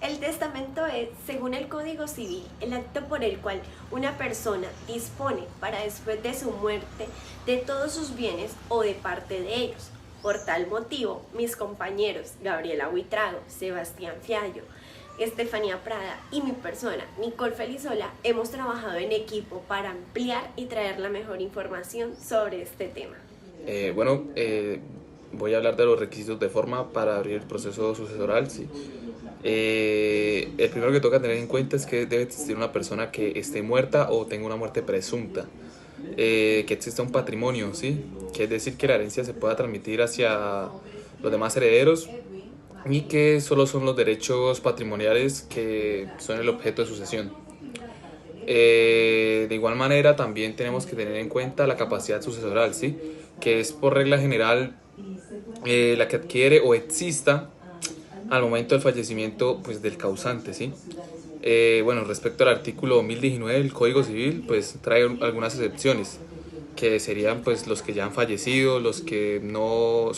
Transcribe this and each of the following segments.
El testamento es, según el Código Civil, el acto por el cual una persona dispone para después de su muerte de todos sus bienes o de parte de ellos. Por tal motivo, mis compañeros Gabriela Buitrago, Sebastián Fiallo, Estefanía Prada y mi persona, Nicole Felizola, hemos trabajado en equipo para ampliar y traer la mejor información sobre este tema. Voy a hablar de los requisitos de forma para abrir el proceso sucesoral. Sí. El primero que toca tener en cuenta es que debe existir una persona que esté muerta o tenga una muerte presunta, que exista un patrimonio, ¿sí? Que es decir, que la herencia se pueda transmitir hacia los demás herederos y que solo son los derechos patrimoniales que son el objeto de sucesión. De igual manera, también tenemos que tener en cuenta la capacidad sucesoral, ¿sí? Que es por regla general la que adquiere o exista al momento del fallecimiento, pues, del causante, ¿sí? Respecto al artículo 1019 del Código Civil, pues trae algunas excepciones, que serían pues los que ya han fallecido, los que no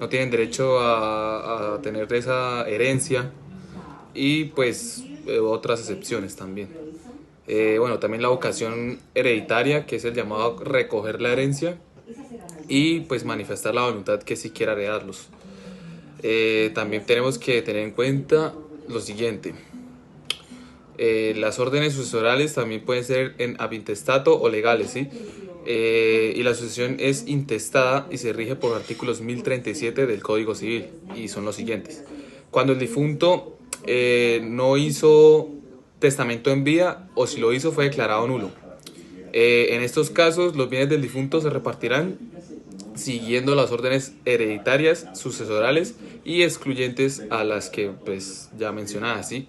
tienen derecho a tener esa herencia y pues otras excepciones también. También la vocación hereditaria, que es el llamado recoger la herencia y pues manifestar la voluntad que sí quiera heredarlos. También tenemos que tener en cuenta lo siguiente. Las órdenes sucesorales también pueden ser en ab intestato o legales, ¿sí? Y la sucesión es intestada y se rige por artículos 1037 del Código Civil, y son los siguientes. Cuando el difunto no hizo testamento en vida, o si lo hizo fue declarado nulo. En estos casos los bienes del difunto se repartirán siguiendo las órdenes hereditarias, sucesorales y excluyentes a las que pues ya mencionadas, ¿sí?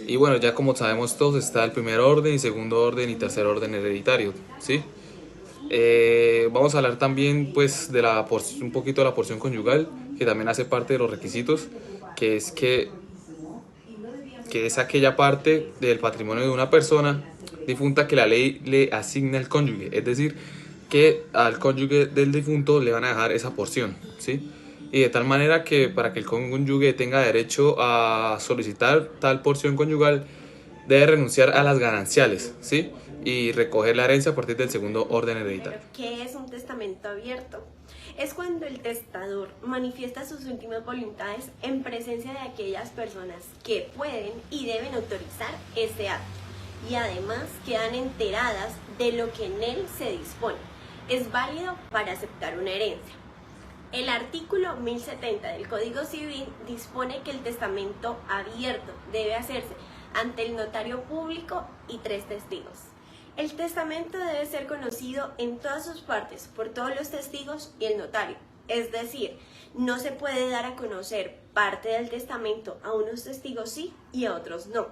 Y bueno, ya como sabemos todos, está el primer orden y segundo orden y tercer orden hereditario, ¿sí? Vamos a hablar también pues de un poquito de la porción conyugal, que también hace parte de los requisitos, que es aquella parte del patrimonio de una persona difunta que la ley le asigna al cónyuge, es decir, que al cónyuge del difunto le van a dejar esa porción, ¿sí? Y de tal manera que para que el cónyuge tenga derecho a solicitar tal porción conyugal, debe renunciar a las gananciales, ¿sí? Y recoger la herencia a partir del segundo orden hereditario. ¿Qué es un testamento abierto? Es cuando el testador manifiesta sus últimas voluntades en presencia de aquellas personas que pueden y deben autorizar este acto, y además quedan enteradas de lo que en él se dispone. Es válido para aceptar una herencia. El artículo 1070 del Código Civil dispone que el testamento abierto debe hacerse ante el notario público y 3 testigos. El testamento debe ser conocido en todas sus partes por todos los testigos y el notario. Es decir, no se puede dar a conocer parte del testamento a unos testigos sí y a otros no.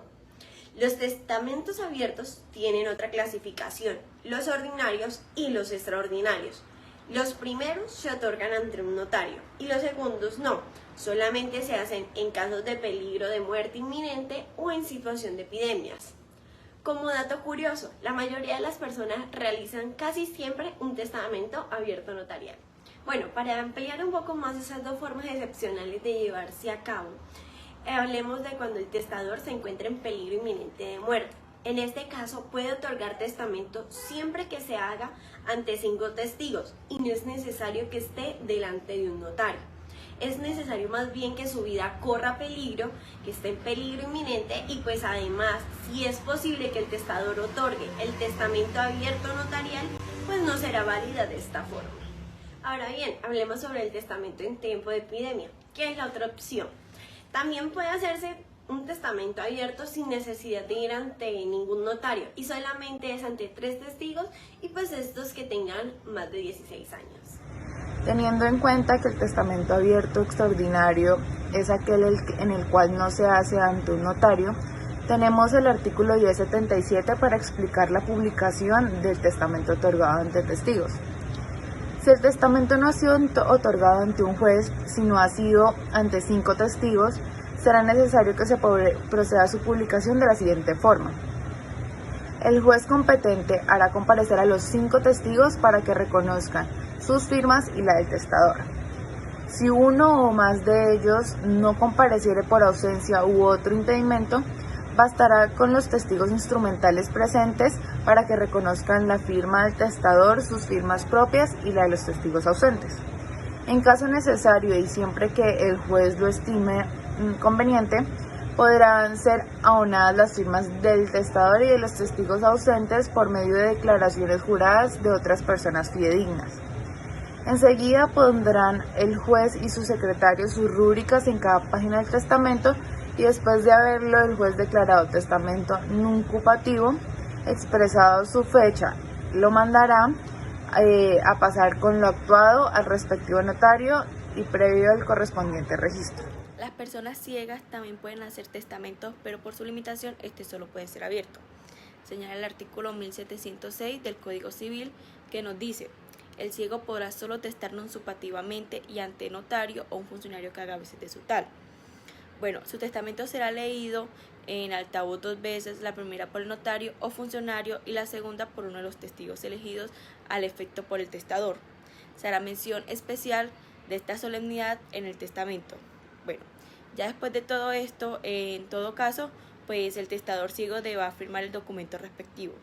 Los testamentos abiertos tienen otra clasificación, los ordinarios y los extraordinarios. Los primeros se otorgan ante un notario y los segundos no, solamente se hacen en casos de peligro de muerte inminente o en situación de epidemias. Como dato curioso, la mayoría de las personas realizan casi siempre un testamento abierto notarial. Bueno, para ampliar un poco más esas dos formas excepcionales de llevarse a cabo, hablemos de cuando el testador se encuentra en peligro inminente de muerte. En este caso puede otorgar testamento siempre que se haga ante 5 testigos y no es necesario que esté delante de un notario. Es necesario más bien que su vida corra peligro, que esté en peligro inminente, y pues además, si es posible que el testador otorgue el testamento abierto notarial, pues no será válida de esta forma. Ahora bien, hablemos sobre el testamento en tiempo de epidemia, que es la otra opción. También puede hacerse un testamento abierto sin necesidad de ir ante ningún notario y solamente es ante 3 testigos y pues estos que tengan más de 16 años. Teniendo en cuenta que el testamento abierto extraordinario es aquel en el cual no se hace ante un notario, tenemos el artículo 1077 para explicar la publicación del testamento otorgado ante testigos. Si el testamento no ha sido otorgado ante un juez, sino ha sido ante 5 testigos, será necesario que se proceda a su publicación de la siguiente forma. El juez competente hará comparecer a los 5 testigos para que reconozcan sus firmas y la del testador. Si uno o más de ellos no compareciere por ausencia u otro impedimento, bastará con los testigos instrumentales presentes para que reconozcan la firma del testador, sus firmas propias y la de los testigos ausentes. En caso necesario y siempre que el juez lo estime conveniente, podrán ser abonadas las firmas del testador y de los testigos ausentes por medio de declaraciones juradas de otras personas fidedignas. Enseguida pondrán el juez y su secretario sus rúbricas en cada página del testamento y después de haberlo el juez declarado testamento nuncupativo, expresado su fecha, lo mandará a pasar con lo actuado al respectivo notario y previo el correspondiente registro. Las personas ciegas también pueden hacer testamentos, pero por su limitación este solo puede ser abierto. Señala el artículo 1706 del Código Civil, que nos dice: el ciego podrá solo testar nuncupativamente y ante notario o un funcionario que haga veces de su tal. Bueno, su testamento será leído en altavoz 2 veces, la primera por el notario o funcionario y la segunda por uno de los testigos elegidos al efecto por el testador. Se hará mención especial de esta solemnidad en el testamento. Bueno, ya después de todo esto, en todo caso, pues el testador ciego deberá firmar el documento respectivo.